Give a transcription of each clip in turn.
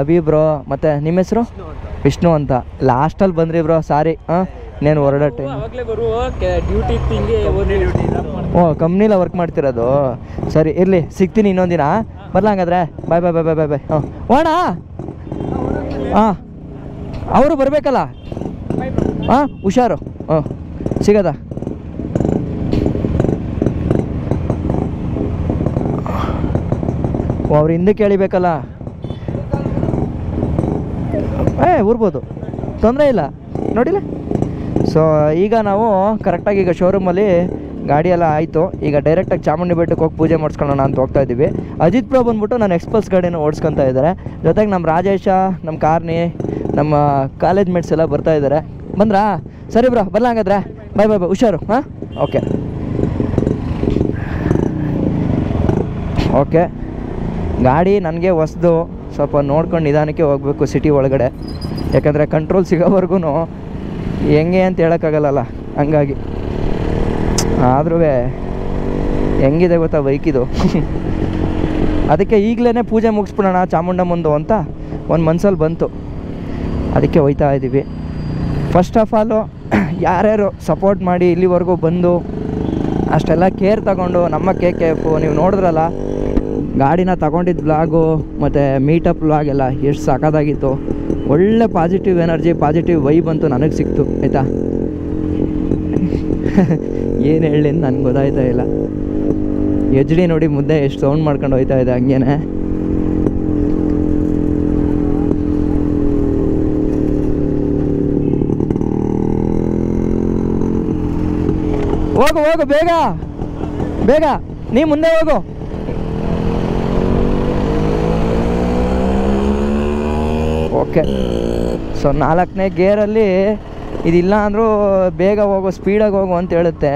Abhi bro. ಮತ್ತು ನಿಮ್ಮ ಹೆಸರು? ವಿಷ್ಣು ಅಂತ. ಲಾಸ್ಟಲ್ಲಿ ಬಂದ್ರಿ ಬ್ರೋ, ಸಾರಿ. ಇನ್ನೇನು ಹೊರಡೋ ಟೈಮ್. ಓ, ಕಂಪ್ನಿಲ ವರ್ಕ್ ಮಾಡ್ತಿರೋದು. ಸರಿ, ಇರಲಿ, ಸಿಗ್ತೀನಿ ಇನ್ನೊಂದಿನ. ಬರಲ್ಲ ಹಂಗಾದ್ರೆ. ಬಾಯ್ ಬಾಯ್ ಬಾಯ್ ಬಾಯ್ ಬಾಯ್ ಬಾಯ್. ಓಣ. ಹಾಂ, ಅವರು ಬರಬೇಕಲ್ಲ. ಹುಷಾರು. ಸಿಗದ. ಅವ್ರು ಹಿಂದಕ್ಕೆ ಎಳಿಬೇಕಲ್ಲ. ಊರ್ಬೋದು, ತೊಂದರೆ ಇಲ್ಲ ನೋಡಿಲ್ಲ. ಸೊ ಈಗ ನಾವು ಕರೆಕ್ಟಾಗಿ ಈಗ ಶೋರೂಮಲ್ಲಿ ಗಾಡಿ ಎಲ್ಲ ಆಯಿತು. ಈಗ ಡೈರೆಕ್ಟಾಗಿ ಚಾಮುಂಡಿ ಬೆಟ್ಟಕ್ಕೆ ಹೋಗಿ ಪೂಜೆ ಮಾಡಿಸ್ಕೊಳ್ಳೋಣ ಅಂತ ಹೋಗ್ತಾ ಇದ್ದೀವಿ. ಅಜಿತ್ ಪ್ರೋ ಬಂದ್ಬಿಟ್ಟು ನಾನು ಎಕ್ಸ್ಪಲ್ಸ್ ಗಾಡಿನ ಓಡಿಸ್ಕೊತಾ ಇದ್ದಾರೆ. ಜೊತೆಗೆ ನಮ್ಮ ರಾಜೇಶ, ನಮ್ಮ ಕಾರ್ನಿ, ನಮ್ಮ ಕಾಲೇಜ್ ಮೇಟ್ಸ್ ಎಲ್ಲ ಬರ್ತಾ ಇದ್ದಾರೆ. ಬಂದ್ರಾ? ಸರಿ ಬ್ರೋ, ಬರಲ್ಲ ಹಂಗಾದ್ರೆ. ಬಾಯ್ ಬಾಯ್ ಬಾಯ್, ಹುಷಾರು. Okay okay. ಗಾಡಿ ನನಗೆ ಹೊಸ್ದು, ಸ್ವಲ್ಪ ನೋಡ್ಕೊಂಡು ನಿಧಾನಕ್ಕೆ ಹೋಗಬೇಕು ಸಿಟಿ ಒಳಗಡೆ. ಯಾಕಂದರೆ ಕಂಟ್ರೋಲ್ ಸಿಗೋವರೆಗೂ ಹೆಂಗೆ ಅಂತ ಹೇಳೋಕ್ಕಾಗಲ್ಲಲ್ಲ, ಹಂಗಾಗಿ. ಆದ್ರೂ ಹೆಂಗಿದೆ ಗೊತ್ತಾ ಬೈಕಿದು. ಅದಕ್ಕೆ ಈಗಲೇ ಪೂಜೆ ಮುಗಿಸ್ಬಿಡೋಣ ಚಾಮುಂಡಮ್ಮಂದು ಅಂತ ಒಂದು ಮನ್ಸಲ್ಲಿ ಬಂತು. ಅದಕ್ಕೆ ಹೋಯ್ತಾ ಇದ್ದೀವಿ. ಫಸ್ಟ್ ಆಫ್ ಆಲು ಯಾರ್ಯಾರು ಸಪೋರ್ಟ್ ಮಾಡಿ ಇಲ್ಲಿವರೆಗೂ ಬಂದು ಅಷ್ಟೆಲ್ಲ ಕೇರ್ ತಗೊಂಡು ನಮ್ಮ KKF ನೀವು ನೋಡಿದ್ರಲ್ಲ, ಗಾಡಿನ ತಗೊಂಡಿದ್ದು ವ್ಲಾಗು ಮತ್ತು ಮೀಟಪ್ ವ್ಲಾಗ್ ಎಲ್ಲ ಎಷ್ಟು ಸಾಕಾಗಿತ್ತು. ಒಳ್ಳೆ ಪಾಸಿಟಿವ್ ಎನರ್ಜಿ, ಪಾಸಿಟಿವ್ ವೈಬ್ ಅಂತೂ ನನಗೆ ಸಿಕ್ತು, ಆಯಿತಾ. ಏನು ಹೇಳಿ ಅಂತ ನನಗೆ ಗೊತ್ತಾಯ್ತಾ ಇಲ್ಲ. HD ನೋಡಿ ಮುದ್ದೆ ಎಷ್ಟು ಸೌಂಡ್ ಮಾಡ್ಕೊಂಡು ಹೋಯ್ತಾ ಇದೆ ಹಂಗೇನೆ. ಹೋಗು ಹೋಗು, ಬೇಗ ಬೇಗ, ನೀ ಮುಂದೆ ಹೋಗು. ಓಕೆ. ಸೊ 4ನೇ ಗೇರಲ್ಲಿ ಇದಿಲ್ಲ ಅಂದರೂ ಬೇಗ ಹೋಗು, ಸ್ಪೀಡಾಗಿ ಹೋಗು ಅಂತ ಹೇಳುತ್ತೆ.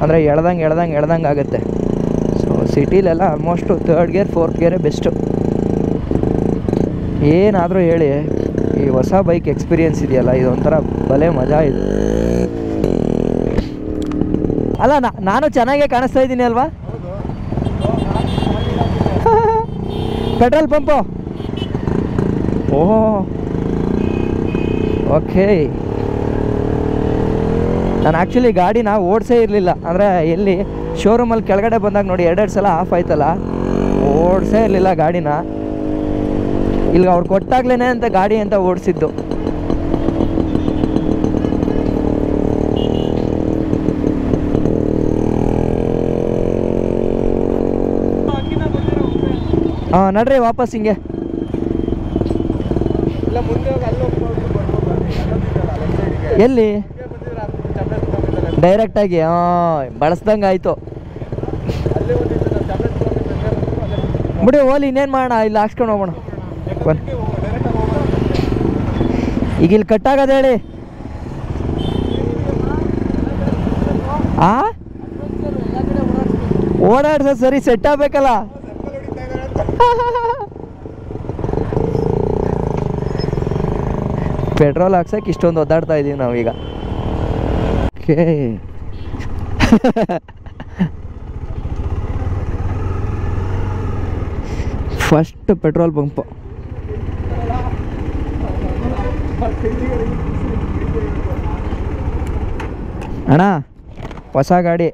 ಅಂದರೆ ಎಳ್ದಂಗೆ ಆಗುತ್ತೆ. ಸೊ ಸಿಟಿಲೆಲ್ಲ ಆಲ್ಮೋಸ್ಟು 3rd ಗೇರ್ 4th ಗೇರೇ ಬೆಸ್ಟು. ಏನಾದರೂ ಹೇಳಿ, ಈ ಹೊಸ ಬೈಕ್ ಎಕ್ಸ್ಪೀರಿಯೆನ್ಸ್ ಇದೆಯಲ್ಲ, ಇದೊಂಥರ ಭಲೇ ಮಜಾ ಇದು. ಅಲ್ಲ, ನಾನು ಚೆನ್ನಾಗೇ ಕಾಣಿಸ್ತಾ ಇದ್ದೀನಿ ಅಲ್ವಾ? Petrol pump. ಓಹೋ, ಓಕೆ. ನಾನು ಆ್ಯಕ್ಚುಲಿ ಗಾಡಿನ ಓಡಿಸೇ ಇರಲಿಲ್ಲ. ಅಂದರೆ ಎಲ್ಲಿ ಶೋರೂಮಲ್ಲಿ ಕೆಳಗಡೆ ಬಂದಾಗ ನೋಡಿ 2 ಸಲ ಆಫ್ ಆಯ್ತಲ್ಲ, ಓಡಿಸೇ ಇರಲಿಲ್ಲ ಗಾಡಿನ. ಇಲ್ಲಿ ಅವ್ರು ಕೊಟ್ಟಾಗ್ಲೇ ಅಂತ ಗಾಡಿ ಅಂತ ಓಡಿಸಿದ್ದು. ನಡ್ರಿ ವಾಪಸ್ ಹಿಂಗೆ. ಎಲ್ಲಿ ಡೈರೆಕ್ಟಾಗಿ ಬಳಸ್ದಂಗೆ ಆಯಿತು ಬಿಡಿ. ಓಲಿ, ಇನ್ನೇನು ಮಾಡೋಣ, ಇಲ್ಲಿ ಹಾಕ್ಸ್ಕೊಂಡು ಹೋಗೋಣ. ಈಗ ಇಲ್ಲಿ ಕಟ್ಟಾಗದ ಹೇಳಿ. ಓಡಾಡ್ಸ ಸರಿ, ಸೆಟ್ ಆಗಬೇಕಲ್ಲ. ಪೆಟ್ರೋಲ್ ಹಾಕ್ಸಕ್ಕೆ ಇಷ್ಟೊಂದು ಒದ್ದಾಡ್ತಾ ಇದ್ದೀವಿ ನಾವೀಗ. ಓಕೆ. First petrol pump. ಅಣ್ಣ, ಹೊಸ ಗಾಡಿ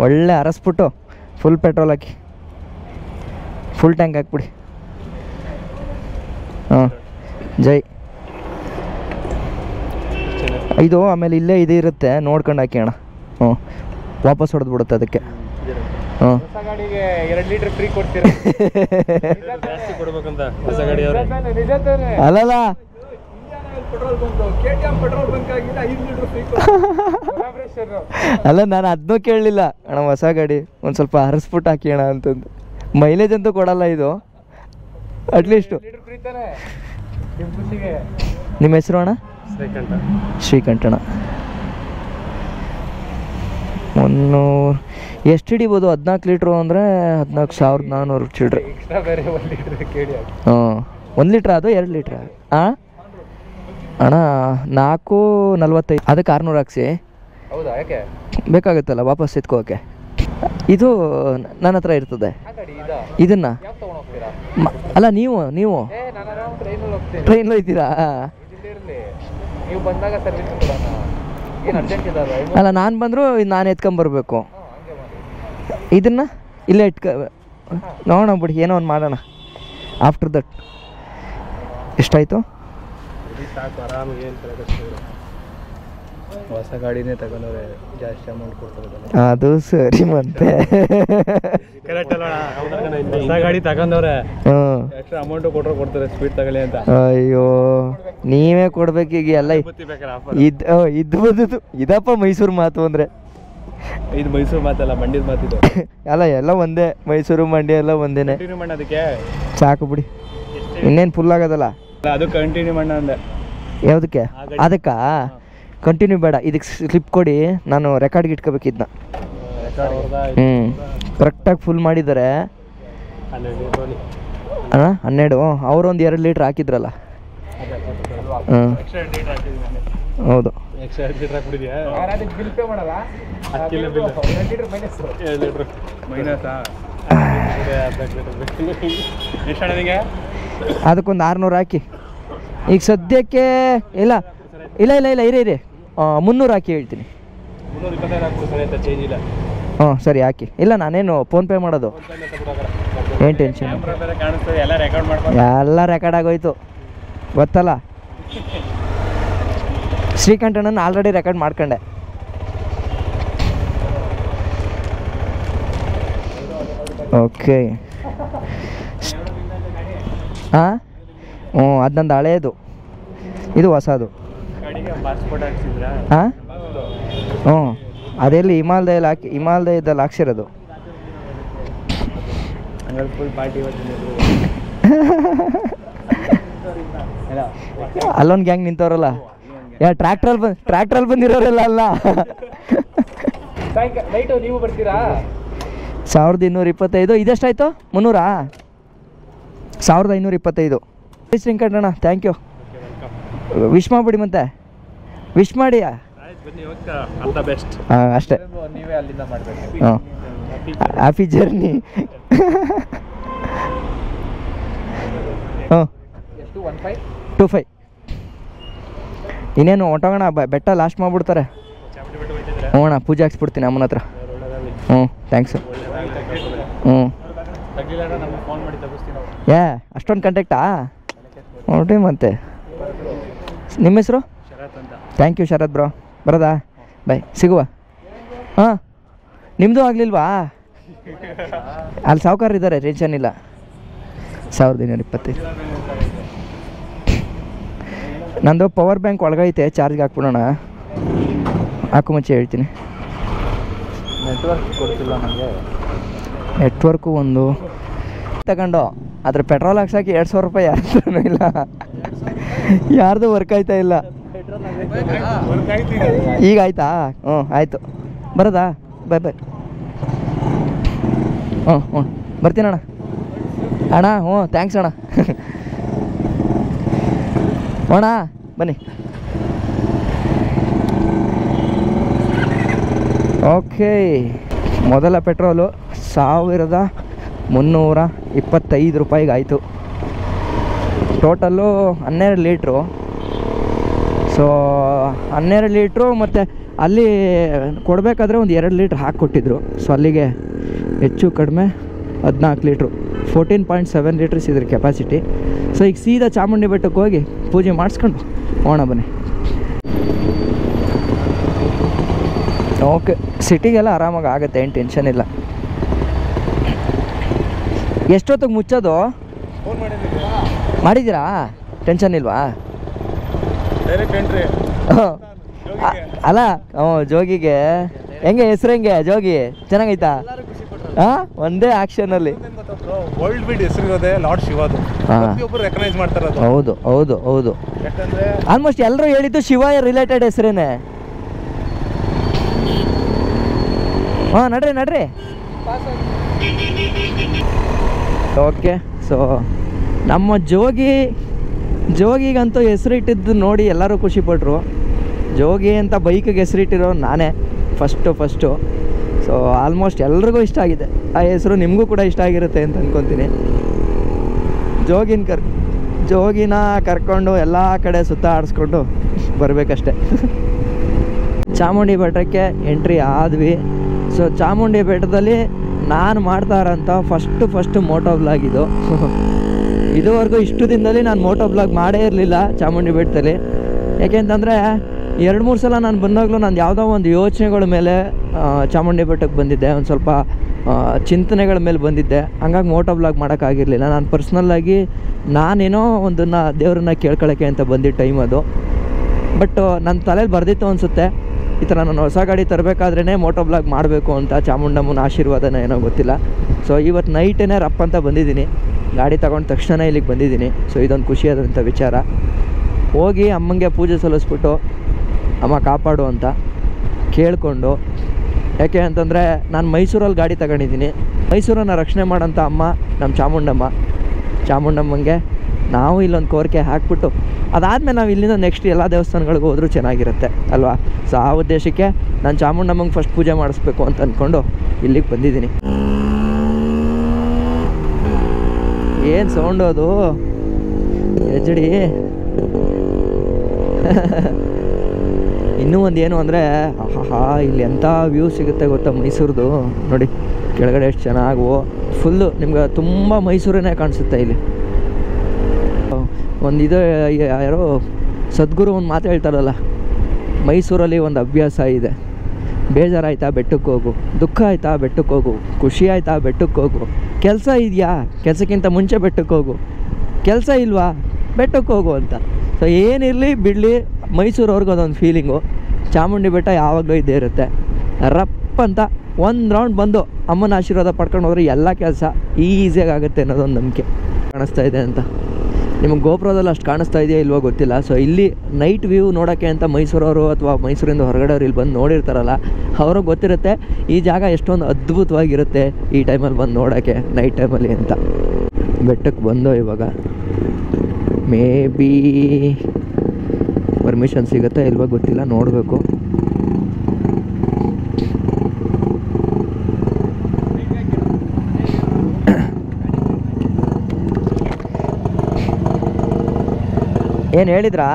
ಒಳ್ಳೆ ಅರಸ್ಬಿಟ್ಟು ಫುಲ್ ಪೆಟ್ರೋಲ್ ಹಾಕಿ, ಫುಲ್ ಟ್ಯಾಂಕ್ ಹಾಕ್ಬಿಡಿ. ಜೈ. ಇದು ಆಮೇಲೆ ಇಲ್ಲೇ ಇದು ಇರುತ್ತೆ, ನೋಡ್ಕೊಂಡು ಹಾಕಿ ಅಣ್ಣ. ವಾಪಸ್ ಹೊಡೆದು ಬಿಡುತ್ತೆ ಅದಕ್ಕೆ. 2 ಲೀಟರ್ ಫ್ರೀ ಕೊಡ್ತೀರಾ? ಅಲ್ಲಲ್ಲ, ಅಲ್ಲ, ನಾನು ಅದನ್ನೂ ಕೇಳಲಿಲ್ಲ ಅಣ್ಣ. ಹೊಸ ಗಾಡಿ ಒಂದು ಸ್ವಲ್ಪ ಹರಿಸ್ಬಿಟ್ಟು ಹಾಕಿ ಅಣ್ಣ ಅಂತಂದು. ಮೈಲೇಜ್ ಅಂತೂ ಕೊಡಲ್ಲ ಇದು, ಅಟ್ಲೀಸ್ಟು. ನಿಮ್ಮ ಹೆಸರು ಅಣ್ಣ? ಶ್ರೀಕಂಠಣ್ಣ. 100 ಎಷ್ಟು ಹಿಡಿಬೋದು? 14 ಲೀಟ್ರು ಅಂದರೆ 14,400 ಚಿಲ್ಡ್ರೆ. 1 ಲೀಟ್ರ್ ಅದು 2 ಲೀಟ್ರ? ಅಣ್ಣ 445. ಅದಕ್ಕೆ 600 ಹಾಕ್ಸಿ. ಹೌದಾ? ಯಾಕೆ? ಬೇಕಾಗುತ್ತಲ್ಲ ವಾಪಸ್ ಎತ್ಕೋಕೆ. ಇದು ನನ್ನ ಹತ್ರ ಇರ್ತದೆ. ಇದನ್ನ ಅಲ್ಲ ನೀವು ಟ್ರೈನಲ್ಲಿ ಹೋಗ್ತೀರಾ? ಅಲ್ಲ ನಾನು ಬಂದರೂ ನಾನು ಎತ್ಕೊಂಬರ್ಬೇಕು. ಇದನ್ನು ಇಲ್ಲೇ ನೋಡೋಣ ಬಿಡಿ, ಏನೋ ಒಂದು ಮಾಡೋಣ. ಆಫ್ಟರ್ ದಟ್ ಎಷ್ಟಾಯಿತು? ಹೊಸ ಗಾಡಿನೇ ತಗೊಂಡ್ರೆ ಜಾಸ್ತಿ ಅಮೌಂಟ್ ಕೊಡ್ತಾರೆ. ಅದು ಸರಿ ಮತ್ತೆ ಹೊಸ ಗಾಡಿ ತಗೊಂಡವ್ರೆ ಎಕ್ಸ್ಟ್ರಾ ಅಮೌಂಟ್ ಕೊಡ್ತಾರೆ ಸ್ಪೀಡ್ ತಗೊಳ್ಳಿ ಅಂತ. ಅಯ್ಯೋ ನೀವೇ ಕೊಡ್ಬೇಕೀಗ ಎಲ್ಲ. ಇದಪ್ಪ ಮೈಸೂರು ಮಾತು ಅಂದರೆ. ಇದು ಮೈಸೂರು ಮಾತಲ್ಲ, ಮಂಡ್ಯದ ಮಾತಿದು. ಅಲ್ಲ ಎಲ್ಲ ಒಂದೇ, ಮೈಸೂರು ಮಂಡ್ಯ ಎಲ್ಲ ಒಂದೇನೆ. ಅದಕ್ಕೆ ಸಾಕು ಬಿಡಿ, ಇನ್ನೇನು ಫುಲ್ ಆಗೋದಲ್ಲ. ಅದು ಕಂಟಿನ್ಯೂ ಮಣ್ಣ ಅಂದೆ. ಯಾವುದಕ್ಕೆ? ಅದಕ್ಕಾ? ಕಂಟಿನ್ಯೂ ಬೇಡ, ಇದಕ್ಕೆ ಸ್ಲಿಪ್ ಕೊಡಿ, ನಾನು ರೆಕಾರ್ಡ್ಗೆ ಇಟ್ಕೋಬೇಕಿದ್ನ. ಕರೆಕ್ಟಾಗಿ ಫುಲ್ ಮಾಡಿದ್ದಾರೆ. 12 ಅವರೊಂದು 2 ಲೀಟ್ರ್ ಹಾಕಿದ್ರಲ್ಲ. ಹೌದು. ಅದಕ್ಕೊಂದು 600 ಹಾಕಿ. ಈಗ ಸದ್ಯಕ್ಕೆ ಇಲ್ಲ ಇಲ್ಲ ಇಲ್ಲ ಇಲ್ಲ ಇರಿ 300 ಹಾಕಿ ಹೇಳ್ತೀನಿ. ಸರಿ ಹಾಕಿ. ಇಲ್ಲ ನಾನೇನು ಫೋನ್ಪೇ ಮಾಡೋದು, ಏನು ಟೆನ್ಷನ್. ಎಲ್ಲ ರೆಕಾರ್ಡ್ ಆಗೋಯ್ತು ಗೊತ್ತಲ್ಲ. ಶ್ರೀಕಂಠಣ್ಣನ ಆಲ್ರೆಡಿ ರೆಕಾರ್ಡ್ ಮಾಡ್ಕೊಂಡೆ. ಓಕೆ. ಹಾಂ ಅದು ನಂದು ಹಳೇದು, ಇದು ಹೊಸದು. ಹಾಂ ಅದೆಲ್ಲಿ ಹಿಮಾಲಯದಲ್ಲಿ ಹಾಕ್ಸಿರೋದು. ಅಲ್ಲೊಂದು ಗ್ಯಾಂಗ್ ನಿಂತವ್ರಲ್ಲ, ಟ್ರ್ಯಾಕ್ಟ್ರಲ್ಲಿ ಬಂದಿರೋರಲ್ಲ ಅಲ್ಲ. 1225. ಇದೆಷ್ಟಾಯ್ತು? 300? 1525. ಶ್ರೀಕಂಠಣ್ಣ ಥ್ಯಾಂಕ್ ಯು. ವಿಶ್ ಮಾಡಿಬಿಡಿ, ಮತ್ತೆ ವಿಶ್ ಮಾಡಿ. ಅಷ್ಟೇ. Happy journey. ಹ್ಞೂ 25. ಇನ್ನೇನು ಹೊಂಟೋಗೋಣ, ಬೆಟ್ಟ ಲಾಸ್ಟ್ ಮಾಡಿಬಿಡ್ತಾರೆ. ಹ್ಞೂ ಅಣ್ಣ, ಪೂಜೆ ಹಾಕ್ಸ್ಬಿಡ್ತೀನಿ ಅಮ್ಮನ ಹತ್ರ. ಥ್ಯಾಂಕ್ಸು. ಅಷ್ಟೊಂದು ಕಾಂಟ್ಯಾಕ್ಟಾ? ನೋಡ್ರಿ ಮತ್ತೆ. ನಿಮ್ಮ ಹೆಸರು? Thank you Sharath bro. ಬರೋದಾ? ಬಾಯ್, ಸಿಗುವ. ನಿಮ್ಮದು ಆಗಲಿಲ್ವಾ? ಅಲ್ಲಿ ಸಾವುಕಾರ ಇದ್ದಾರೆ, ಟೆನ್ಷನ್ ಇಲ್ಲ. 1225. ನಂದು ಪವರ್ ಬ್ಯಾಂಕ್ ಒಳಗೈತೆ, ಚಾರ್ಜ್ಗೆ ಹಾಕ್ಬಿಡೋಣ. ಹಾಕು ಮುಂಚೆ ಹೇಳ್ತೀನಿ. ನೆಟ್ವರ್ಕು ಒಂದು ತಗೊಂಡು ಅದ್ರ ಪೆಟ್ರೋಲ್ ಹಾಕ್ಸೋಕೆ 200 ರೂಪಾಯಿ ಯಾರ್ದು ಇಲ್ಲ, ಯಾರ್ದು ವರ್ಕ್ ಆಯ್ತಾ ಇಲ್ಲ. ಈಗ ಆಯ್ತಾ? ಆಯಿತು. ಬರೋದಾ? ಬಾಯ್ ಬಾಯ್. ಬರ್ತೀನಿ ಅಣ್ಣ. ಥ್ಯಾಂಕ್ಸ್ ಅಣ್ಣ. ಅಣ್ಣ ಬನ್ನಿ. ಓಕೆ. ಮೊದಲ ಪೆಟ್ರೋಲು 1325 ರೂಪಾಯಿಗೆ ಆಯಿತು. Total 12 litre. ಸೊ 12 ಲೀಟ್ರು, ಮತ್ತು ಅಲ್ಲಿ ಕೊಡಬೇಕಾದ್ರೆ ಒಂದು 2 ಲೀಟ್ರ್ ಹಾಕಿಕೊಟ್ಟಿದ್ರು. ಸೊ ಅಲ್ಲಿಗೆ ಹೆಚ್ಚು ಕಡಿಮೆ 14 ಲೀಟ್ರು, 14.7 ಲೀಟ್ರ್ಸ್ ಇದ್ರ ಕೆಪಾಸಿಟಿ. ಸೊ ಈಗ ಸೀದಾ ಚಾಮುಂಡಿ ಬೆಟ್ಟಕ್ಕೆ ಹೋಗಿ ಪೂಜೆ ಮಾಡಿಸ್ಕೊಂಡು ಹೋಗೋಣ ಬನ್ನಿ. ಓಕೆ, ಸಿಟಿಗೆಲ್ಲ ಆರಾಮಾಗಿ ಆಗುತ್ತೆ, ಏನು ಟೆನ್ಷನ್ ಇಲ್ಲ. ಎಷ್ಟೊತ್ತಿಗೆ ಮುಚ್ಚೋದು? ಮಾಡಿದ್ದೀರಾ? ಟೆನ್ಷನ್ ಇಲ್ವಾ? ಅಲ್ಲ ಜೋಗಿಗೆ ಹೆಂಗೆ ಹೆಸರು? ಹೆಂಗೆ ಜೋಗಿ ಚೆನ್ನಾಗೈತಾ? ಒಂದೇ ಆಕ್ಷನಲ್ಲಿ ವರ್ಲ್ಡ್ ಬಿಡ್ ಹೆಸರಿರೋದೆ ಲಾರ್ಡ್ ಶಿವದು. ರೆಕಗ್ನೈಸ್ ಮಾಡ್ತಾರೆ. ಹೌದು ಹೌದು ಹೌದು. ಆಲ್ಮೋಸ್ಟ್ ಎಲ್ಲರೂ ಹೇಳಿದ್ದು ಶಿವ ರಿಲೇಟೆಡ್ ಹೆಸರೇನೆ. ನಡ್ರಿ ನಡ್ರಿ. ಓಕೆ. ಸೊ ನಮ್ಮ ಜೋಗಿಗಂತೂ ಹೆಸರಿಟ್ಟಿದ್ದು ನೋಡಿ ಎಲ್ಲರೂ ಖುಷಿಪಟ್ಟರು. ಜೋಗಿ ಅಂತ ಬೈಕಿಗೆ ಹೆಸರಿಟ್ಟಿರೋ ನಾನೇ ಫಸ್ಟು. ಸೊ ಸೊ ಆಲ್ಮೋಸ್ಟ್ ಎಲ್ರಿಗೂ ಇಷ್ಟ ಆಗಿದೆ. ಆ ಹೆಸರು ನಿಮಗೂ ಕೂಡ ಇಷ್ಟ ಆಗಿರುತ್ತೆ ಅಂತ ಅಂದ್ಕೊತೀನಿ. ಜೋಗಿನ ಕರ್ಕೊಂಡು ಎಲ್ಲ ಕಡೆ ಸುತ್ತ ಆಡಿಸ್ಕೊಂಡು ಬರಬೇಕಷ್ಟೆ. ಚಾಮುಂಡಿ ಬೆಟ್ಟಕ್ಕೆ ಎಂಟ್ರಿ ಆದ್ವಿ. ಸೊ ಚಾಮುಂಡಿ ಬೆಟ್ಟದಲ್ಲಿ ನಾನು ಮಾಡ್ತಾ ಇರೋಂಥ ಫಸ್ಟ್ ಮೋಟೋ ಬ್ಲಾಗ್ ಇದು. ಇದುವರೆಗೂ ಇಷ್ಟು ದಿನದಲ್ಲಿ ನಾನು ಮೋಟೋ ಬ್ಲಾಗ್ ಮಾಡೇ ಇರಲಿಲ್ಲ ಚಾಮುಂಡಿ ಬೆಟ್ಟದಲ್ಲಿ. ಯಾಕೆಂತಂದರೆ 2-3 ಸಲ ನಾನು ಬಂದಾಗಲೂ ನಾನು ಯಾವುದೋ ಒಂದು ಯೋಚನೆಗಳ ಮೇಲೆ ಚಾಮುಂಡಿ ಬೆಟ್ಟಕ್ಕೆ ಬಂದಿದ್ದೆ, ಒಂದು ಸ್ವಲ್ಪ ಚಿಂತನೆಗಳ ಮೇಲೆ ಬಂದಿದ್ದೆ. ಹಂಗಾಗಿ ಮೋಟೋ ಬ್ಲಾಗ್ ಮಾಡೋಕ್ಕಾಗಿರಲಿಲ್ಲ. ನಾನು ಪರ್ಸ್ನಲ್ಲಾಗಿ ನಾನೇನೋ ಒಂದನ್ನು ದೇವ್ರನ್ನ ಕೇಳ್ಕೊಳ್ಳೋಕ್ಕೆ ಅಂತ ಬಂದಿದ್ದ ಟೈಮ್ ಅದು. ಬಟ್ ನನ್ನ ತಲೆಯಲ್ಲಿ ಬರ್ದಿತ್ತು ಅನಿಸುತ್ತೆ, ಈ ಥರ ನಾನು ಹೊಸ ಗಾಡಿ ತರಬೇಕಾದ್ರೇ ಮೋಟೋ ಬ್ಲಾಗ್ ಮಾಡಬೇಕು ಅಂತ. ಚಾಮುಂಡಮ್ಮನ ಆಶೀರ್ವಾದನ ಏನೋ ಗೊತ್ತಿಲ್ಲ. ಸೊ ಇವತ್ತು ನೈಟೇ ರಪ್ ಅಂತ ಬಂದಿದ್ದೀನಿ. ಗಾಡಿ ತಗೊಂಡ ತಕ್ಷಣ ಇಲ್ಲಿಗೆ ಬಂದಿದ್ದೀನಿ. ಸೊ ಇದೊಂದು ಖುಷಿಯಾದಂಥ ವಿಚಾರ. ಹೋಗಿ ಅಮ್ಮಂಗೆ ಪೂಜೆ ಸಲ್ಲಿಸ್ಬಿಟ್ಟು ಅಮ್ಮ ಕಾಪಾಡು ಅಂತ ಕೇಳಿಕೊಂಡು, ಯಾಕೆ ಅಂತಂದರೆ ನಾನು ಮೈಸೂರಲ್ಲಿ ಗಾಡಿ ತಗೊಂಡಿದ್ದೀನಿ. ಮೈಸೂರನ್ನು ರಕ್ಷಣೆ ಮಾಡೋಂಥ ಅಮ್ಮ ನಮ್ಮ ಚಾಮುಂಡಮ್ಮಂಗೆ ನಾವು ಇಲ್ಲೊಂದು ಕೋರಿಕೆ ಹಾಕ್ಬಿಟ್ಟು ಅದಾದಮೇಲೆ ನಾವು ಇಲ್ಲಿಂದ ನೆಕ್ಸ್ಟ್ ಎಲ್ಲ ದೇವಸ್ಥಾನಗಳಿಗೂ ಹೋದರೂ ಚೆನ್ನಾಗಿರುತ್ತೆ ಅಲ್ವಾ. ಸೊ ಆ ಉದ್ದೇಶಕ್ಕೆ ನಾನು ಚಾಮುಂಡಮ್ಮಂಗೆ ಫಸ್ಟ್ ಪೂಜೆ ಮಾಡಿಸ್ಬೇಕು ಅಂತ ಅಂದ್ಕೊಂಡು ಇಲ್ಲಿಗೆ ಬಂದಿದ್ದೀನಿ. ಏನು ಸೌಂಡು ಅದು ಎಜ್ಡಿ. ಇನ್ನೂ ಒಂದು ಏನು ಅಂದರೆ ಇಲ್ಲಿ ಎಂಥ ವ್ಯೂ ಸಿಗುತ್ತೆ ಗೊತ್ತಾ ಮೈಸೂರದು. ನೋಡಿ ಕೆಳಗಡೆ ಎಷ್ಟು ಚೆನ್ನಾಗಿ ಫುಲ್ಲು ನಿಮ್ಗೆ ತುಂಬ ಮೈಸೂರನ್ನೇ ಕಾಣಿಸುತ್ತೆ ಇಲ್ಲಿ. ಒಂದು ಇದು ಯಾರೋ ಸದ್ಗುರು ಒಂದು ಮಾತು ಹೇಳ್ತಾರಲ್ಲ, ಮೈಸೂರಲ್ಲಿ ಒಂದು ಅಭ್ಯಾಸ ಇದೆ. ಬೇಜಾರಾಯ್ತಾ ಬೆಟ್ಟಕ್ಕೆ ಹೋಗು, ದುಃಖ ಆಯಿತಾ ಬೆಟ್ಟಕ್ಕೆ ಹೋಗು, ಖುಷಿ ಆಯಿತಾ ಬೆಟ್ಟಕ್ಕೆ ಹೋಗು, ಕೆಲಸ ಇದೆಯಾ ಕೆಲಸಕ್ಕಿಂತ ಮುಂಚೆ ಬೆಟ್ಟಕ್ಕೆ ಹೋಗು, ಕೆಲಸ ಇಲ್ವಾ ಬೆಟ್ಟಕ್ಕೆ ಹೋಗು ಅಂತ. ಸೊ ಏನಿರಲಿ ಬಿಡಲಿ ಮೈಸೂರವ್ರಿಗೆ ಅದೊಂದು ಫೀಲಿಂಗು. ಚಾಮುಂಡಿ ಬೆಟ್ಟ ಯಾವಾಗಲೂ ಇದ್ದೇ ಇರುತ್ತೆ. ರಪ್ ಅಂತ ಒಂದು ರೌಂಡ್ ಬಂದು ಅಮ್ಮನ ಆಶೀರ್ವಾದ ಪಡ್ಕೊಂಡು ಹೋದ್ರೆ ಎಲ್ಲ ಕೆಲಸ ಈಸಿಯಾಗಿ ಆಗುತ್ತೆ ಅನ್ನೋದೊಂದು ನಂಬಿಕೆ. ಕಾಣಿಸ್ತಾ ಇದೆ ಅಂತ ನಿಮಗೆ ಗೋಪುರದಲ್ಲಿ ಅಷ್ಟು ಕಾಣಿಸ್ತಾ ಇದೆಯಾ ಇಲ್ವೋ ಗೊತ್ತಿಲ್ಲ. ಸೊ ಇಲ್ಲಿ ನೈಟ್ ವ್ಯೂ ನೋಡೋಕ್ಕೆ ಅಂತ ಮೈಸೂರವರು ಅಥವಾ ಮೈಸೂರಿಂದ ಹೊರಗಡೆಯವ್ರು ಇಲ್ಲಿ ಬಂದು ನೋಡಿರ್ತಾರಲ್ಲ, ಅವ್ರಿಗೆ ಗೊತ್ತಿರುತ್ತೆ ಈ ಜಾಗ ಎಷ್ಟೊಂದು ಅದ್ಭುತವಾಗಿರುತ್ತೆ ಈ ಟೈಮಲ್ಲಿ ಬಂದು ನೋಡೋಕ್ಕೆ, ನೈಟ್ ಟೈಮಲ್ಲಿ ಅಂತ. ಬೆಟ್ಟಕ್ಕೆ ಬಂದೋ ಇವಾಗ ಮೇ ಬಿ ಪರ್ಮಿಷನ್ ಸಿಗುತ್ತಾ ಇಲ್ವೋ ಗೊತ್ತಿಲ್ಲ, ನೋಡಬೇಕು. ಏನು ಹೇಳಿದ್ರಾ?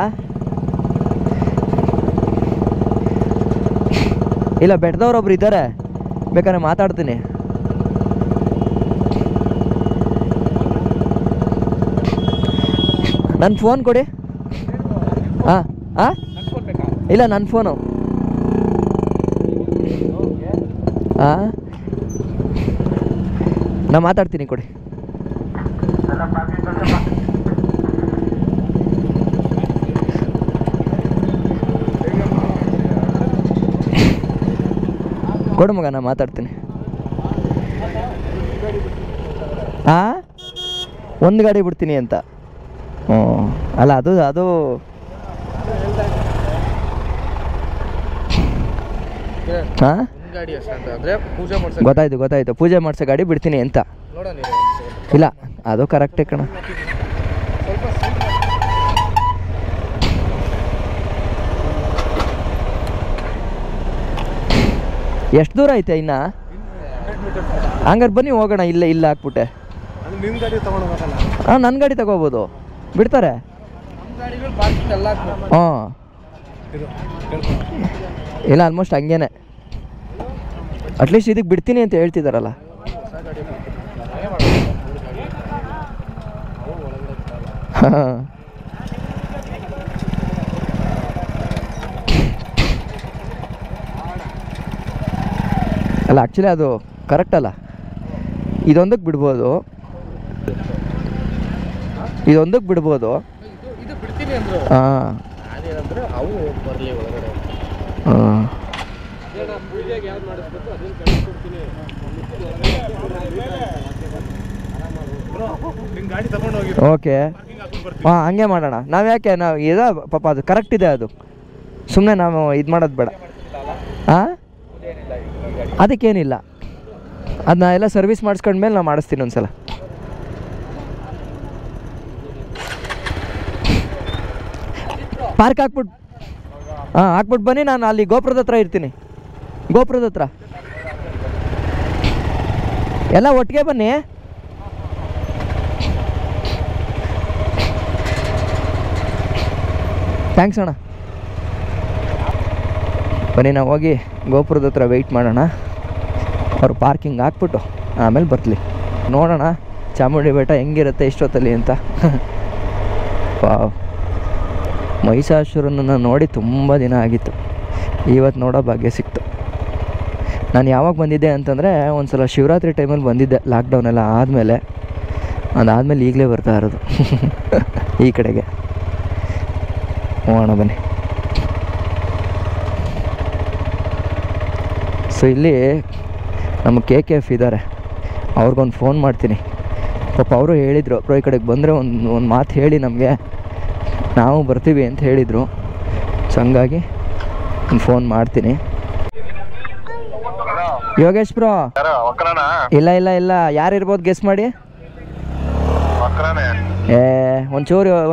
ಇಲ್ಲ, ಬೆಟ್ಟದವ್ರೊಬ್ರು ಇದ್ದಾರೆ, ಬೇಕಾದ್ರೆ ಮಾತಾಡ್ತೀನಿ. ನನ್ನ ಫೋನ್ ಕೊಡಿ. ಹಾಂ ಇಲ್ಲ, ನನ್ನ ಫೋನು. ನಾ ಮಾತಾಡ್ತೀನಿ, ಕೊಡಿ. ಕೊಡು ಮಗ, ನಾ ಮಾತಾಡ್ತೀನಿ. ಒಂದು ಗಾಡಿ ಬಿಡ್ತೀನಿ ಅಂತ. ಅಲ್ಲ ಅದು ಗೊತ್ತಾಯ್ತು. ಪೂಜೆ ಮಾಡಿಸೋ ಗಾಡಿ ಬಿಡ್ತೀನಿ ಅಂತ. ಇಲ್ಲ, ಅದು ಕರೆಕ್ಟೇ ಕಣ. ಎಷ್ಟು ದೂರ ಐತೆ ಇನ್ನ? ಹಂಗಾರೆ ಬನ್ನಿ ಹೋಗೋಣ. ಇಲ್ಲ ಹಾಕ್ಬಿಟ್ಟೆ. ಹಾಂ, ನನ್ನ ಗಾಡಿ ತಗೋಬೋದು, ಬಿಡ್ತಾರೆ. ಹಾಂ, ಇಲ್ಲ ಆಲ್ಮೋಸ್ಟ್ ಹಂಗೇನೆ. ಅಟ್ಲೀಸ್ಟ್ ಇದಕ್ಕೆ ಬಿಡ್ತೀನಿ ಅಂತ ಹೇಳ್ತಿದ್ದಾರಲ್ಲ. ಹಾಂ, ಅಲ್ಲ ಆ್ಯಕ್ಚುಲಿ ಅದು ಕರೆಕ್ಟ್ ಅಲ್ಲ. ಇದೊಂದಕ್ಕೆ ಬಿಡ್ಬೋದು. ಹಾಂ, ಓಕೆ. ಹಾಂ, ಹಂಗೆ ಮಾಡೋಣ. ನಾವು ಯಾಕೆ ಪಾಪ ಅದು ಕರೆಕ್ಟ್ ಇದೆ. ಅದು ಸುಮ್ಮನೆ ನಾವು ಇದು ಮಾಡೋದು ಬೇಡ. ಹಾಂ, ಅದಕ್ಕೇನಿಲ್ಲ. ಅದನ್ನ ಎಲ್ಲ ಸರ್ವಿಸ್ ಮಾಡಿಸ್ಕೊಂಡ್ಮೇಲೆ ನಾನು ಮಾಡಿಸ್ತೀನಿ ಒಂದ್ಸಲ. ಪಾರ್ಕ್ ಹಾಕ್ಬಿಟ್ಟು ಹಾಕ್ಬಿಟ್ಟು ಬನ್ನಿ. ನಾನು ಅಲ್ಲಿ ಗೋಪುರದ ಹತ್ರ ಇರ್ತೀನಿ. ಎಲ್ಲ ಒಟ್ಟಿಗೆ ಬನ್ನಿ. ಥ್ಯಾಂಕ್ಸ್ ಅಣ್ಣ. ಬನ್ನಿ ನಾವು ಹೋಗಿ ಗೋಪುರದ ಹತ್ರ ವೆಯ್ಟ್ ಮಾಡೋಣ. ಅವ್ರು ಪಾರ್ಕಿಂಗ್ ಹಾಕ್ಬಿಟ್ಟು ಆಮೇಲೆ ಬರ್ತಲಿ. ನೋಡೋಣ ಚಾಮುಂಡಿ ಬೆಟ್ಟ ಹೆಂಗಿರುತ್ತೆ ಇಷ್ಟೊತ್ತಲ್ಲಿ ಅಂತ. ವಾವ್, ಮಹಿಷಾಸುರನನ್ನು ನೋಡಿ ತುಂಬ ದಿನ ಆಗಿತ್ತು. ಇವತ್ತು ನೋಡೋ ಭಾಗ್ಯ ಸಿಕ್ತು. ನಾನು ಯಾವಾಗ ಬಂದಿದ್ದೆ ಅಂತಂದರೆ ಒಂದು ಸಲ ಶಿವರಾತ್ರಿ ಟೈಮಲ್ಲಿ ಬಂದಿದ್ದೆ, ಲಾಕ್ಡೌನೆಲ್ಲ ಆದಮೇಲೆ. ಅದಾದಮೇಲೆ ಈಗಲೇ ಬರ್ತಾ ಇರೋದು ಈ ಕಡೆಗೆ. ಹೋಗೋಣ ಬನ್ನಿ. ಸೊ ಇಲ್ಲಿ ನಮ್ಮ KKF ಇದ್ದಾರೆ, ಅವ್ರಿಗೊಂದು ಫೋನ್ ಮಾಡ್ತೀನಿ. ಪಾಪ ಅವರು ಹೇಳಿದರು, ಬ್ರೋ ಈ ಕಡೆಗೆ ಬಂದರೆ ಒಂದು ಮಾತು ಹೇಳಿ ನಮಗೆ, ನಾವು ಬರ್ತೀವಿ ಅಂತ ಹೇಳಿದರು. ಸೊ ಹಂಗಾಗಿ ಒಂದು ಫೋನ್ ಮಾಡ್ತೀನಿ. ಯೋಗೇಶ್ ಬ್ರೋ. ಇಲ್ಲ ಇಲ್ಲ ಇಲ್ಲ, ಯಾರಿರ್ಬೋದು ಗೆಸ್ ಮಾಡಿ.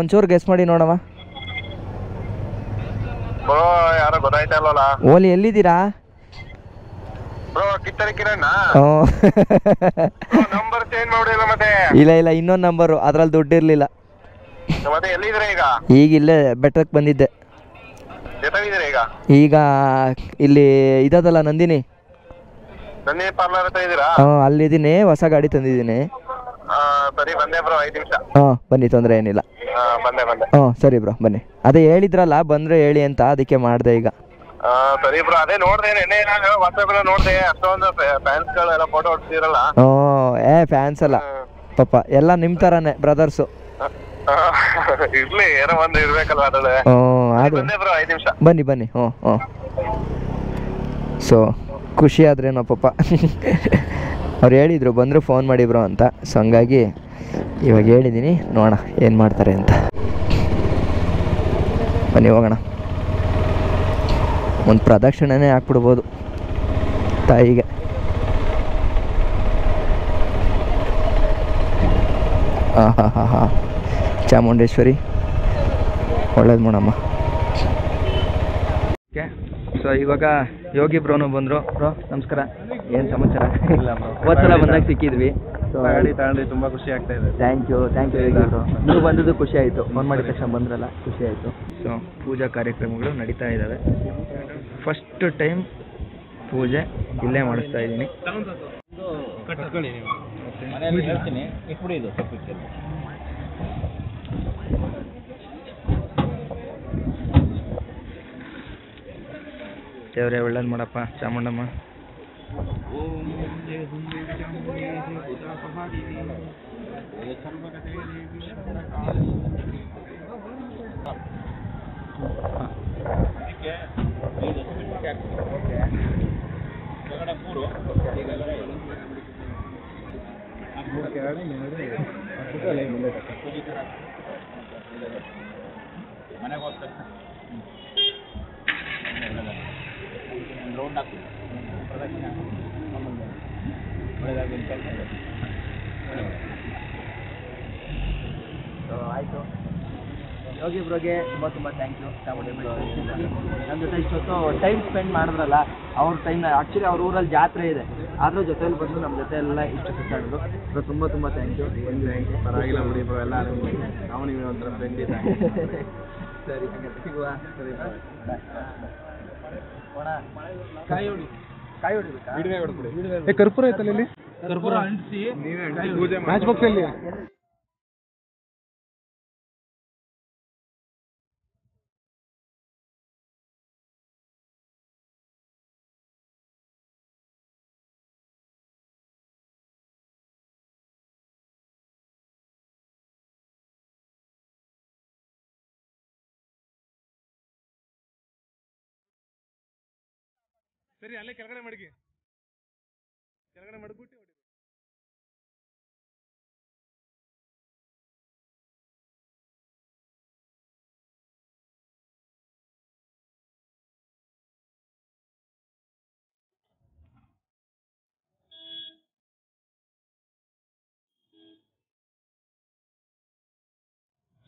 ಒಂಚೂರು ಗೆಸ್ ಮಾಡಿ ನೋಡಮ್ಮ. ಓಲಿ ಎಲ್ಲಿದ್ದೀರಾ? ಇಲ್ಲ ಇಲ್ಲ, ಇನ್ನೊಂದು ನಂಬರು, ಅದ್ರಲ್ಲಿ ದುಡ್ಡು ಇರಲಿಲ್ಲ. ಈಗ ಇಲ್ಲೇ ಬೆಟ್ಟಕ್ಕೆ ಬಂದಿದ್ದೆ. ಈಗ ಇಲ್ಲಿ ಇದದಲ್ಲ ನಂದಿನಿ, ಅಲ್ಲಿದ್ದೀನಿ. ಹೊಸ ಗಾಡಿ ತಂದಿದ್ದೀನಿ. ಬನ್ನಿ, ತೊಂದರೆ ಏನಿಲ್ಲ. ಸರಿ ಬ್ರೋ ಬನ್ನಿ. ಅದೇ ಹೇಳಿದ್ರಲ್ಲ ಬಂದರೆ ಹೇಳಿ ಅಂತ, ಅದಕ್ಕೆ ಮಾಡಿದೆ ಈಗ. ಸರಿ ಬ್ರೋ, ಅದೇ ನೋಡ್ದೆ ವಾಟ್ಸ್ಆಪ್ ನೋಡ್ದೆ, ಅಷ್ಟೊಂದು ಫ್ಯಾನ್ಸ್ಗಳೆಲ್ಲ ಫೋಟೋ ಹೊಡ್ಸಿರಲ್ಲ. ಫ್ಯಾನ್ಸ್ ಅಲ್ಲ ಪಾಪ, ಎಲ್ಲ ನಿಮ್ಮ ಥರನೇ ಬ್ರದರ್ಸು. ಇರ್ಲಿ, ಏನೋ ಒಂದು ಇರ್ಬೇಕಲ್ವ ಅದ್ರಲ್ಲಿ. ಬ್ರೋ 5 ನಿಮಿಷ ಬನ್ನಿ ಬನ್ನಿ. ಸೊ ಖುಷಿ ಆದ್ರೇನೋ ಪಾಪ. ಅವ್ರು ಹೇಳಿದರು ಬಂದರು ಫೋನ್ ಮಾಡಿ ಬ್ರೋ ಅಂತ. ಸೊ ಹಂಗಾಗಿ ಇವಾಗ ಹೇಳಿದ್ದೀನಿ, ನೋಡೋಣ ಏನು ಮಾಡ್ತಾರೆ ಅಂತ. ಬನ್ನಿ ಹೋಗೋಣ. ಒಂದು ಪ್ರದಕ್ಷಿಣೆನೇ ಹಾಕ್ಬಿಡ್ಬೋದು ತಾಯಿಗೆ. ಹಾಂ ಚಾಮುಂಡೇಶ್ವರಿ ಒಳ್ಳೇದು ಮಾಡಮ್ಮ. ಓಕೆ, ಸೊ ಇವಾಗ ಯೋಗಿ ಬ್ರೋನು ಬಂದರು. ಬ್ರೋ ನಮಸ್ಕಾರ, ಏನು ಸಮಾಚಾರ? ಇವತ್ತೆಲ್ಲ ಬಂದಾಗ ಸಿಕ್ಕಿದ್ವಿ. ಗಾಡಿ ತಗೊಂಡ್ರಿ, ತುಂಬ ಖುಷಿ ಆಗ್ತಾ ಇದೆ. Thank you Yogi bro. ನೀವು ಬಂದದ್ದು ಖುಷಿ ಆಯಿತು, ಫೋನ್ ಮಾಡಿದ ತಕ್ಷಣ ಬಂದ್ರಲ್ಲ, ಖುಷಿ ಆಯಿತು. ಸೊ ಪೂಜಾ ಕಾರ್ಯಕ್ರಮಗಳು ನಡೀತಾ ಇದ್ದಾವೆ. ಫಸ್ಟ್ ಟೈಮ್ ಪೂಜೆ ಇಲ್ಲೇ ಮಾಡಿಸ್ತಾ ಇದ್ದೀನಿ. ದೇವರೇ ಒಳ್ಳೇದು ಮಾಡಪ್ಪ ಚಾಮುಂಡಮ್ಮ. ಆಯಿತು. ಯೋಗಿ ಬ್ರೋಗೆ ತುಂಬ ಥ್ಯಾಂಕ್ ಯು. ಚಾಮುಂಡಿ ಬೆಟ್ಟ ನಮ್ಮ ಜೊತೆ ಇಷ್ಟೊತ್ತು ಟೈಮ್ ಸ್ಪೆಂಡ್ ಮಾಡಿದ್ರಲ್ಲ, ಅವ್ರ ಟೈಮ್ನ ಆ್ಯಕ್ಚುಲಿ ಅವ್ರ ಊರಲ್ಲಿ ಜಾತ್ರೆ ಇದೆ, ಅದ್ರ ಜೊತೆಯಲ್ಲಿ ಬಂದು ನಮ್ಮ ಜೊತೆ ಎಲ್ಲ ಇಷ್ಟು ಸುತ್ತಾಡಿದ್ರು. ಬ್ರೋ ತುಂಬ ಥ್ಯಾಂಕ್ ಯು. ಪರವಾಗಿಲ್ಲ ಬಿಡಿ ಬ್ರೋ, ಎಲ್ಲ ನಾವು ನೀವು ಒಂಥರ ಫ್ರೆಂಡ್ ಇದೆ. ಸರಿ ಸಿಗುವ. ಸರಿ ಕಾಯಿ ಹೊಡಿಬೇಕಾ? ಕರ್ಪೂರ ಐತಲ್ಲ ಇಲ್ಲಿ, ಕರ್ಪೂರ ಅಂಟಿಸಿ ಮ್ಯಾಚ್ ಬಾಕ್ಸ್ ಅಲ್ಲಿ. ಸರಿ, ಅಲ್ಲೇ ಕೆಳಗಡೆ ಮಡಗಿ, ಕೆಳಗಡೆ ಮಡಗ್ಬಿಟ್ಟು ಹೊಡಿ.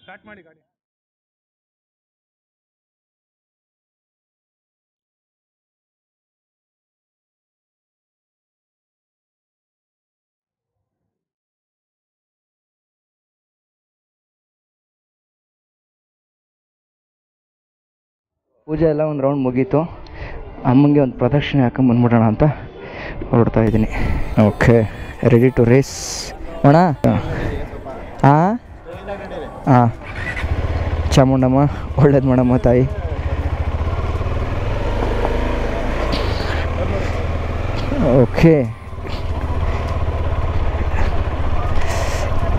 ಸ್ಟಾರ್ಟ್ ಮಾಡಿ ಗಾಡಿ. ಪೂಜೆ ಎಲ್ಲ ಒಂದು ರೌಂಡ್ ಮುಗೀತು. ಅಮ್ಮಂಗೆ ಒಂದು ಪ್ರದಕ್ಷಿಣೆ ಹಾಕೊಂಬಂದ್ಬಿಡೋಣ ಅಂತ ಹೊರಡ್ತಾ ಇದ್ದೀನಿ. ಓಕೆ, ರೆಡಿ ಟು ರೇಸ್ ಅಣ್ಣ. ಹಾಂ ಹಾಂ, ಚಾಮುಂಡಮ್ಮ ಒಳ್ಳೇದು ಮಾಡಮ್ಮ ತಾಯಿ. ಓಕೆ,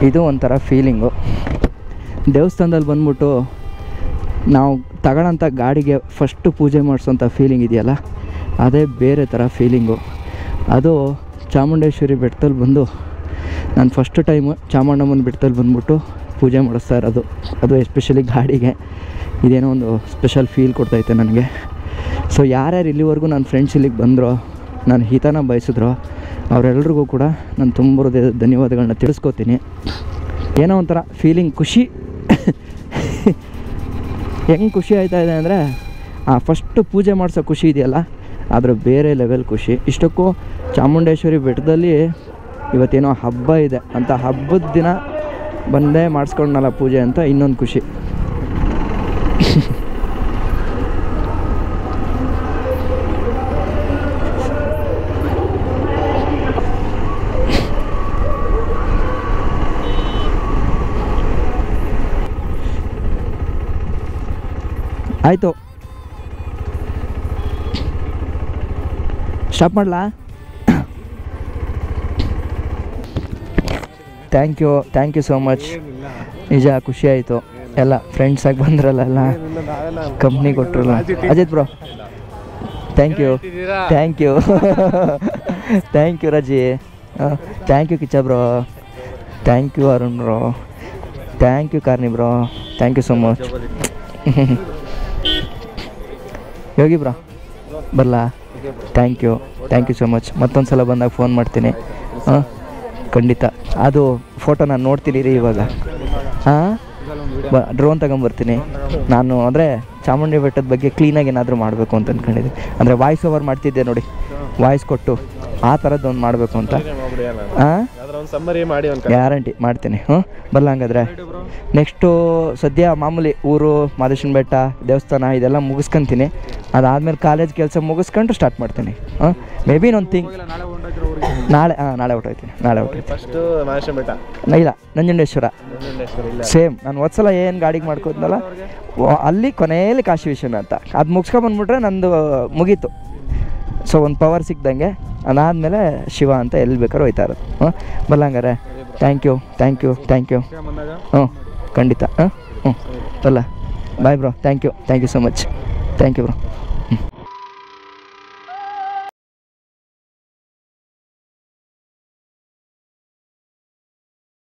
ಇದು ಒಂಥರ ಫೀಲಿಂಗು. ದೇವಸ್ಥಾನದಲ್ಲಿ ಬಂದ್ಬಿಟ್ಟು ನಾವು ತಗೊಳ್ಳೋಂಥ ಗಾಡಿಗೆ ಫಸ್ಟು ಪೂಜೆ ಮಾಡಿಸೋಂಥ ಫೀಲಿಂಗ್ ಇದೆಯಲ್ಲ, ಅದೇ ಬೇರೆ ಥರ ಫೀಲಿಂಗು. ಅದು ಚಾಮುಂಡೇಶ್ವರಿ ಬೆಟ್ಟದಲ್ಲಿ ಬಂದು ನಾನು ಫಸ್ಟ್ ಟೈಮು ಚಾಮುಂಡಮ್ಮನ ಬೆಟ್ಟದಲ್ಲಿ ಬಂದ್ಬಿಟ್ಟು ಪೂಜೆ ಮಾಡಿಸ್ತಾ ಇರೋದು. ಅದು ಎಸ್ಪೆಷಲಿ ಗಾಡಿಗೆ ಇದೇನೋ ಒಂದು ಸ್ಪೆಷಲ್ ಫೀಲ್ ಕೊಡ್ತೈತೆ ನನಗೆ. ಸೊ ಯಾರ್ಯಾರು ಇಲ್ಲಿವರೆಗೂ ನನ್ನ ಫ್ರೆಂಡ್ಸ್ ಇಲ್ಲಿಗೆ ಬಂದರೋ, ನಾನು ಹಿತನ ಬಯಸಿದ್ರೋ ಅವರೆಲ್ರಿಗೂ ಕೂಡ ನಾನು ತುಂಬ ಹೃದಯದ ಧನ್ಯವಾದಗಳನ್ನ ತಿಳಿಸ್ಕೋತೀನಿ. ಏನೋ ಒಂಥರ ಫೀಲಿಂಗ್, ಖುಷಿ. ಹೆಂಗೆ ಖುಷಿ ಆಯ್ತಾ ಇದೆ ಅಂದರೆ, ಆ ಫಸ್ಟು ಪೂಜೆ ಮಾಡಿಸೋ ಖುಷಿ ಇದೆಯಲ್ಲ, ಅದರ ಬೇರೆ ಲೆವೆಲ್ ಖುಷಿ. ಇಷ್ಟಕ್ಕೂ ಚಾಮುಂಡೇಶ್ವರಿ ಬೆಟ್ಟದಲ್ಲಿ ಇವತ್ತೇನೋ ಹಬ್ಬ ಇದೆ ಅಂತ, ಹಬ್ಬದ ದಿನ ಬಂದೇ ಮಾಡಿಸ್ಕೊಂಡಲ್ಲ ಪೂಜೆ ಅಂತ ಇನ್ನೊಂದು ಖುಷಿ. ಆಯಿತು, ಸ್ಟಾಪ್ ಮಾಡಲಾ? Thank you so much. ನಿಜ ಖುಷಿ ಆಯಿತು. ಎಲ್ಲ ಫ್ರೆಂಡ್ಸಾಗಿ ಬಂದ್ರಲ್ಲ, ಎಲ್ಲ ಕಂಪ್ನಿ ಕೊಟ್ರಲ್ಲ. Ajith bro, thank you thank you Raji, thank you Kichcha bro, thank you Arun bro, thank you Karni bro, thank you so much. Yogi bro ಬರಲಾ? Thank you so much. ಮತ್ತೊಂದು ಸಲ ಬಂದಾಗ ಫೋನ್ ಮಾಡ್ತೀನಿ. ಹಾಂ ಖಂಡಿತ. ಅದು ಫೋಟೋ ನಾನು ನೋಡ್ತೀನಿ ರೀ ಇವಾಗ. ಹಾಂ, ಡ್ರೋನ್ ತಗೊಂಬರ್ತೀನಿ ನಾನು. ಅಂದರೆ ಚಾಮುಂಡಿ ಬೆಟ್ಟದ ಬಗ್ಗೆ ಕ್ಲೀನಾಗಿ ಏನಾದರೂ ಮಾಡಬೇಕು ಅಂತ ಅಂದ್ಕೊಂಡಿದ್ದೆ. ಅಂದರೆ ವಾಯ್ಸ್ ಓವರ್ ಮಾಡ್ತಿದ್ದೆ ನೋಡಿ, ವಾಯ್ಸ್ ಕೊಟ್ಟು ಆ ಥರದ್ದು ಒಂದು ಮಾಡಬೇಕು ಅಂತ. ಹಾಂ, ಗ್ಯಾರಂಟಿ ಮಾಡ್ತೀನಿ. ಬರಲ್ಲ ಹಂಗಾದ್ರೆ. ನೆಕ್ಸ್ಟು ಸದ್ಯ ಮಾಮೂಲಿ ಊರು, ಮಾದೇಶ್ವರನ ಬೆಟ್ಟ, ದೇವಸ್ಥಾನ ಇದೆಲ್ಲ ಮುಗಿಸ್ಕೊತೀನಿ. ಅದಾದಮೇಲೆ ಕಾಲೇಜ್ ಕೆಲಸ ಮುಗಿಸ್ಕೊಂಡು ಸ್ಟಾರ್ಟ್ ಮಾಡ್ತೀನಿ. ಮೇ ಬಿ ಇನ್ನೊಂದು ನಾಳೆ ಹೊಟ್ಟೋಯ್ತೀನಿ. ಇಲ್ಲ, ನಂಜುಂಡೇಶ್ವರ ಸೇಮ್. ನಾನು ಒಂದ್ಸಲ ಏನು ಗಾಡಿಗೆ ಮಾಡ್ಕೋದ್ನಲ್ಲ, ಅಲ್ಲಿ ಕೊನೆಯಲ್ಲಿ ಕಾಶಿ ವಿಶ್ವನಾಥ ಅಂತ ಅದು ಮುಗಿಸ್ಕೊಂಬಂದ್ಬಿಟ್ರೆ ನಂದು ಮುಗೀತು. ಸೊ ಒಂದು ಪವರ್ ಸಿಕ್ದಂಗೆ. ಅದಾದಮೇಲೆ ಶಿವ ಅಂತ ಎಲ್ಲಿ ಬೇಕಾದ್ರೂ ಹೋಯ್ತಾ ಇರೋದು. ಬಲ್ಲ ಹಂಗಾರೆ. Thank you. ಖಂಡಿತ. ಬಲ್ಲ bye bro. Thank you so much. Thank you bro.